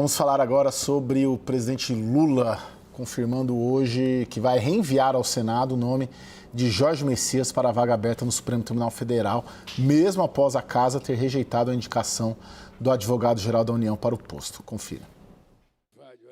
Vamos falar agora sobre o presidente Lula, confirmando hoje que vai reenviar ao Senado o nome de Jorge Messias para a vaga aberta no Supremo Tribunal Federal, mesmo após a Casa ter rejeitado a indicação do advogado-geral da União para o posto. Confira.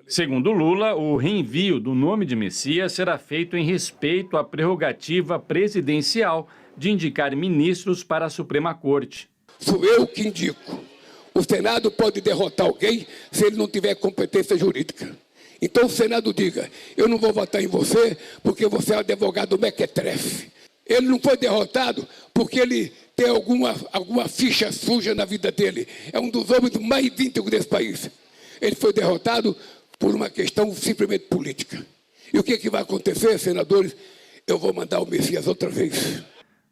Segundo Lula, o reenvio do nome de Messias será feito em respeito à prerrogativa presidencial de indicar ministros para a Suprema Corte. Sou eu que indico. O Senado pode derrotar alguém se ele não tiver competência jurídica. Então o Senado diga, eu não vou votar em você porque você é um advogado mequetrefe. Ele não foi derrotado porque ele tem alguma ficha suja na vida dele. É um dos homens mais íntegros desse país. Ele foi derrotado por uma questão simplesmente política. E o que vai acontecer, senadores? Eu vou mandar o Messias outra vez.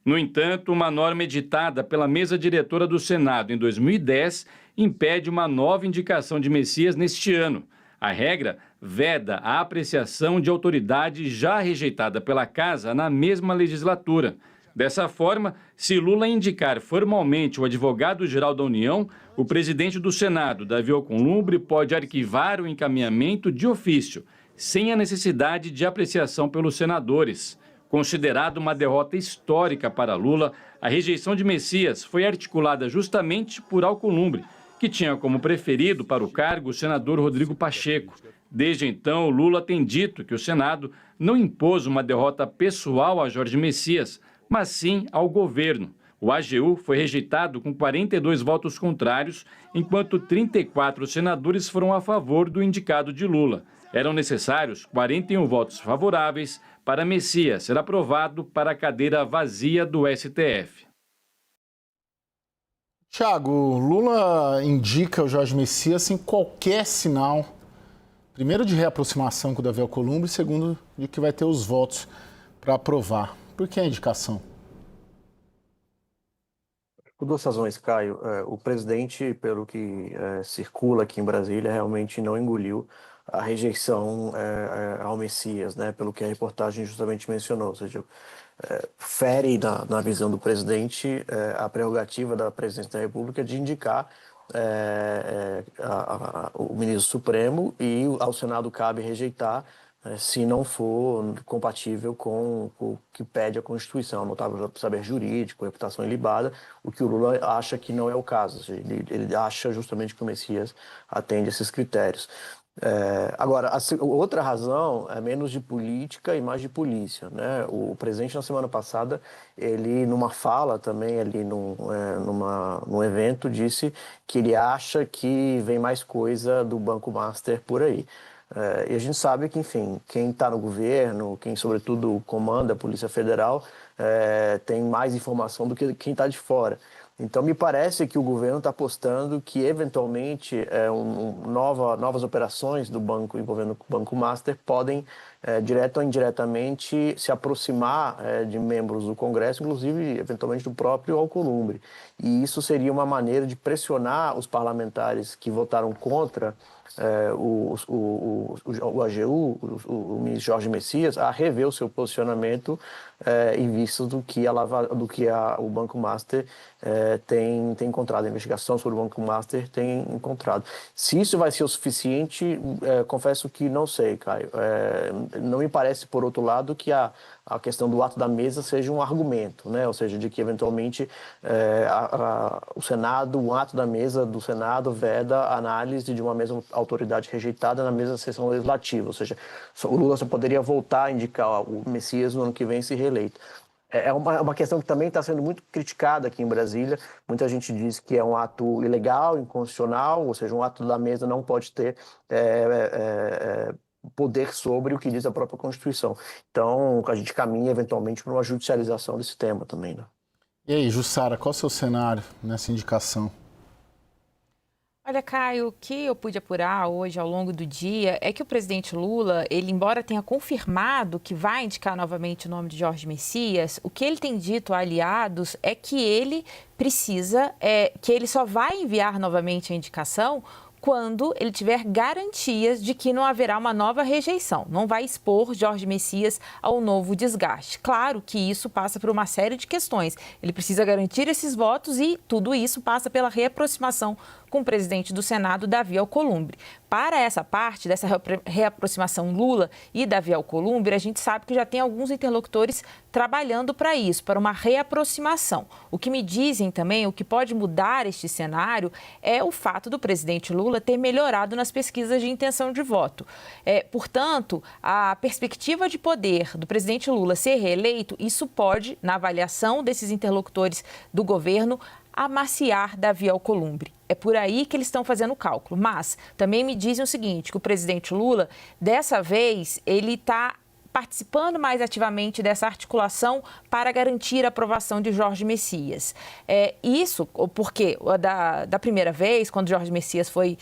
No entanto, uma norma editada pela mesa diretora do Senado em 2010 impede uma nova indicação de Messias neste ano. A regra veda a apreciação de autoridade já rejeitada pela Casa na mesma legislatura. Dessa forma, se Lula indicar formalmente o advogado-geral da União, o presidente do Senado, Davi Alcolumbre, pode arquivar o encaminhamento de ofício, sem a necessidade de apreciação pelos senadores. Considerado uma derrota histórica para Lula, a rejeição de Messias foi articulada justamente por Alcolumbre, que tinha como preferido para o cargo o senador Rodrigo Pacheco. Desde então, Lula tem dito que o Senado não impôs uma derrota pessoal a Jorge Messias, mas sim ao governo. O AGU foi rejeitado com 42 votos contrários, enquanto 34 senadores foram a favor do indicado de Lula. Eram necessários 41 votos favoráveis para Messias ser aprovado para a cadeira vazia do STF. Tiago, Lula indica o Jorge Messias sem qualquer sinal, primeiro de reaproximação com o Davi Alcolumbre, segundo de que vai ter os votos para aprovar. Por que a indicação? Por duas razões, Caio. O presidente, pelo que circula aqui em Brasília, realmente não engoliu a rejeição ao Messias, né, pelo que a reportagem justamente mencionou, ou seja, fere na visão do presidente a prerrogativa da presidência da República de indicar o ministro Supremo e ao Senado cabe rejeitar se não for compatível com o que pede a Constituição, notável saber jurídico, reputação ilibada, o que o Lula acha que não é o caso, ou seja, ele acha justamente que o Messias atende a esses critérios. Agora, a outra razão é menos de política e mais de polícia, né? O presidente, na semana passada, ele, numa fala também ali num evento, disse que ele acha que vem mais coisa do Banco Master por aí. E a gente sabe que, enfim, quem está no governo, quem, sobretudo, comanda a Polícia Federal, tem mais informação do que quem está de fora. Então, me parece que o governo está apostando que, eventualmente, novas operações do banco envolvendo o Banco Master podem, direto ou indiretamente, se aproximar de membros do Congresso, inclusive, eventualmente, do próprio Alcolumbre. E isso seria uma maneira de pressionar os parlamentares que votaram contra o AGU, o ministro Jorge Messias, a rever o seu posicionamento em vista do que o Banco Master tem encontrado, a investigação sobre o Banco Master tem encontrado. Se isso vai ser o suficiente, confesso que não sei, Caio. Não me parece, por outro lado, que a questão do ato da mesa seja um argumento, né? Ou seja, de que eventualmente o Senado, o ato da mesa do Senado veda a análise de uma mesma autoridade rejeitada na mesma sessão legislativa, ou seja, o Lula só poderia voltar a indicar o Messias no ano que vem se reeleito. É uma questão que também está sendo muito criticada aqui em Brasília. Muita gente diz que é um ato ilegal, inconstitucional, ou seja, um ato da mesa não pode ter poder sobre o que diz a própria Constituição. Então, a gente caminha eventualmente para uma judicialização desse tema também, né? E aí, Jussara, qual é o seu cenário nessa indicação? Olha, Caio, o que eu pude apurar hoje ao longo do dia é que o presidente Lula, ele, embora tenha confirmado que vai indicar novamente o nome de Jorge Messias, o que ele tem dito a aliados é que ele precisa, que ele só vai enviar novamente a indicação quando ele tiver garantias de que não haverá uma nova rejeição. Não vai expor Jorge Messias ao novo desgaste. Claro que isso passa por uma série de questões. Ele precisa garantir esses votos e tudo isso passa pela reaproximação com o presidente do Senado, Davi Alcolumbre. Para essa parte, dessa reaproximação Lula e Davi Alcolumbre, a gente sabe que já tem alguns interlocutores trabalhando para isso, para uma reaproximação. O que me dizem também, o que pode mudar este cenário é o fato do presidente Lula ter melhorado nas pesquisas de intenção de voto. Portanto, a perspectiva de poder do presidente Lula ser reeleito, isso pode, na avaliação desses interlocutores do governo, amaciar Davi Alcolumbre. É por aí que eles estão fazendo o cálculo. Mas também me dizem o seguinte, que o presidente Lula, dessa vez, ele está participando mais ativamente dessa articulação para garantir a aprovação de Jorge Messias. Isso porque da primeira vez, quando Jorge Messias foi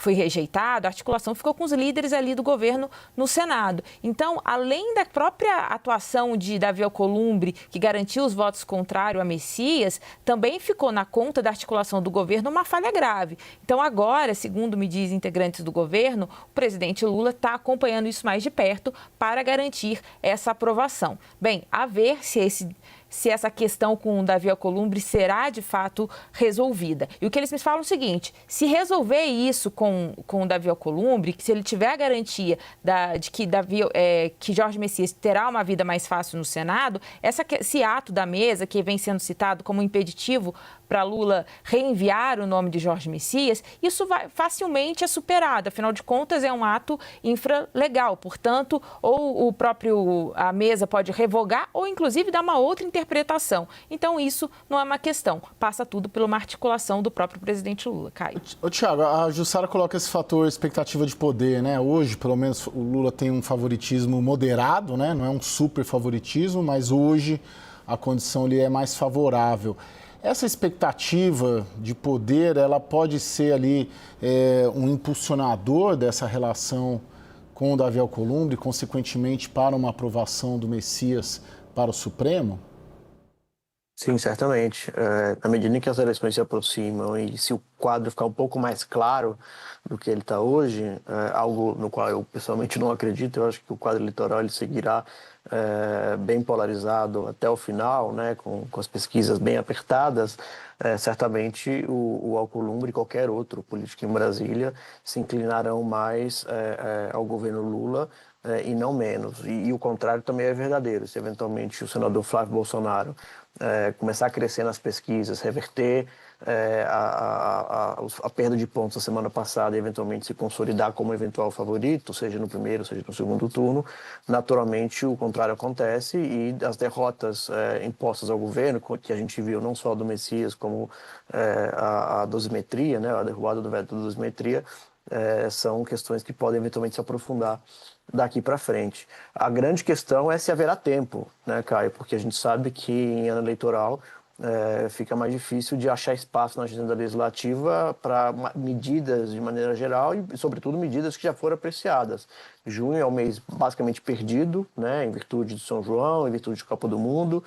rejeitado, a articulação ficou com os líderes ali do governo no Senado. Então, além da própria atuação de Davi Alcolumbre, que garantiu os votos contrários a Messias, também ficou na conta da articulação do governo uma falha grave. Então, agora, segundo me dizem integrantes do governo, o presidente Lula está acompanhando isso mais de perto para garantir essa aprovação. Bem, a ver se essa questão com o Davi Alcolumbre será de fato resolvida. E o que eles me falam é o seguinte, se resolver isso com o Davi Alcolumbre, que se ele tiver a garantia de que Jorge Messias terá uma vida mais fácil no Senado, esse ato da mesa, que vem sendo citado como impeditivo para Lula reenviar o nome de Jorge Messias, isso facilmente é superado. Afinal de contas, é um ato infralegal. Portanto, ou a mesa pode revogar ou, inclusive, dar uma outra interpretação. Então, isso não é uma questão. Passa tudo por uma articulação do próprio presidente Lula. Caio. Tiago, a Jussara coloca esse fator expectativa de poder, né? Hoje, pelo menos, o Lula tem um favoritismo moderado, né? Não é um super favoritismo, mas hoje a condição lhe é mais favorável. Essa expectativa de poder, ela pode ser ali um impulsionador dessa relação com o Davi Alcolumbre, consequentemente para uma aprovação do Messias para o Supremo? Sim, certamente. Na medida em que as eleições se aproximam e se o quadro ficar um pouco mais claro do que ele está hoje, algo no qual eu pessoalmente não acredito, eu acho que o quadro eleitoral ele seguirá bem polarizado até o final, né, com as pesquisas bem apertadas, certamente o Alcolumbre e qualquer outro político em Brasília se inclinarão mais ao governo Lula e não menos. E o contrário também é verdadeiro. Se eventualmente o senador Flávio Bolsonaro começar a crescer nas pesquisas, reverter a perda de pontos da semana passada e eventualmente se consolidar como eventual favorito, seja no primeiro, seja no segundo turno, naturalmente o contrário acontece e as derrotas impostas ao governo, que a gente viu não só do Messias, como a dosimetria, né, a derrubada do veto da dosimetria, são questões que podem eventualmente se aprofundar daqui para frente. A grande questão é se haverá tempo, né, Caio? Porque a gente sabe que em ano eleitoral fica mais difícil de achar espaço na agenda legislativa para medidas de maneira geral e, sobretudo, medidas que já foram apreciadas. Junho é um mês basicamente perdido, né, em virtude de São João, em virtude de Copa do Mundo.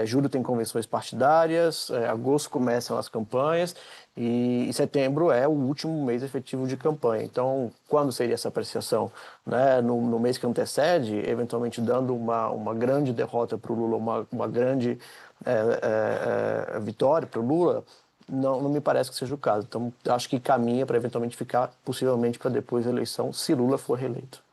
Julho tem convenções partidárias, agosto começam as campanhas e setembro é o último mês efetivo de campanha. Então, quando seria essa apreciação? Né, no mês que antecede, eventualmente dando uma grande derrota para o Lula, uma grande vitória para o Lula, não me parece que seja o caso. Então, acho que caminha para eventualmente ficar, possivelmente, para depois da eleição, se Lula for reeleito.